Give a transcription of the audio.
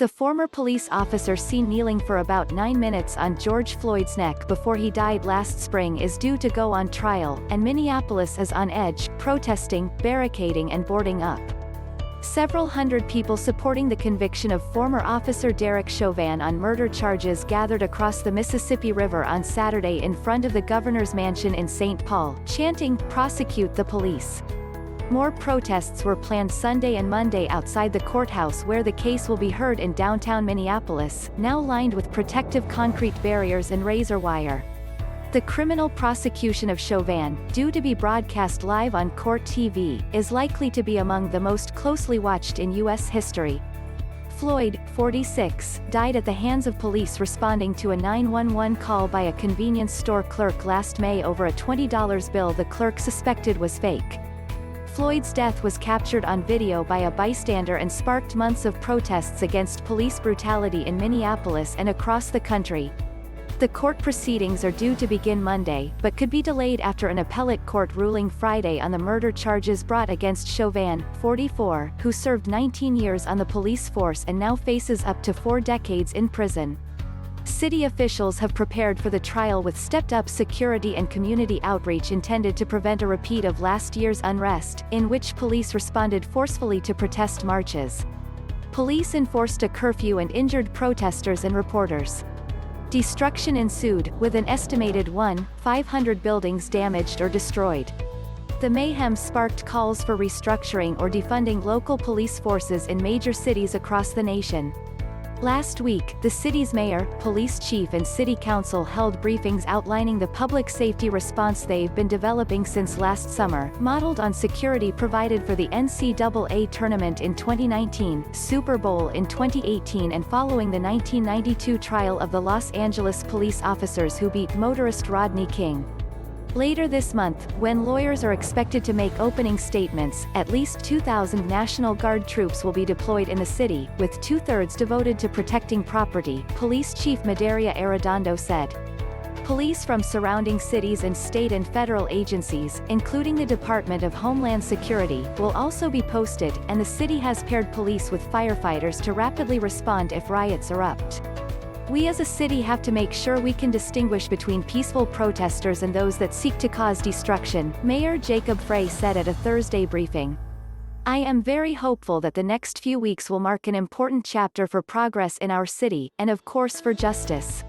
The former police officer seen kneeling for about 9 minutes on George Floyd's neck before he died last spring is due to go on trial, and Minneapolis is on edge, protesting, barricading and boarding up. Several hundred people supporting the conviction of former Officer Derek Chauvin on murder charges gathered across the Mississippi River on Saturday in front of the governor's mansion in St. Paul, chanting, "Prosecute the police." More protests were planned Sunday and Monday outside the courthouse where the case will be heard in downtown Minneapolis, now lined with protective concrete barriers and razor wire. The criminal prosecution of Chauvin, due to be broadcast live on court TV, is likely to be among the most closely watched in U.S. history. Floyd, 46, died at the hands of police responding to a 911 call by a convenience store clerk last May over a $20 bill the clerk suspected was fake. Floyd's death was captured on video by a bystander and sparked months of protests against police brutality in Minneapolis and across the country. The court proceedings are due to begin Monday, but could be delayed after an appellate court ruling Friday on the murder charges brought against Chauvin, 44, who served 19 years on the police force and now faces up to 4 decades in prison. City officials have prepared for the trial with stepped-up security and community outreach intended to prevent a repeat of last year's unrest, in which police responded forcefully to protest marches. Police enforced a curfew and injured protesters and reporters. Destruction ensued, with an estimated 1,500 buildings damaged or destroyed. The mayhem sparked calls for restructuring or defunding local police forces in major cities across the nation. Last week, the city's mayor, police chief and city council held briefings outlining the public safety response they've been developing since last summer, modeled on security provided for the NCAA tournament in 2019, Super Bowl in 2018 and following the 1992 trial of the Los Angeles police officers who beat motorist Rodney King. Later this month, when lawyers are expected to make opening statements, at least 2,000 National Guard troops will be deployed in the city, with 2/3 devoted to protecting property, Police Chief Medaria Arradondo said. Police from surrounding cities and state and federal agencies, including the Department of Homeland Security, will also be posted, and the city has paired police with firefighters to rapidly respond if riots erupt. We as a city have to make sure we can distinguish between peaceful protesters and those that seek to cause destruction, Mayor Jacob Frey said at a Thursday briefing. I am very hopeful that the next few weeks will mark an important chapter for progress in our city, and of course for justice.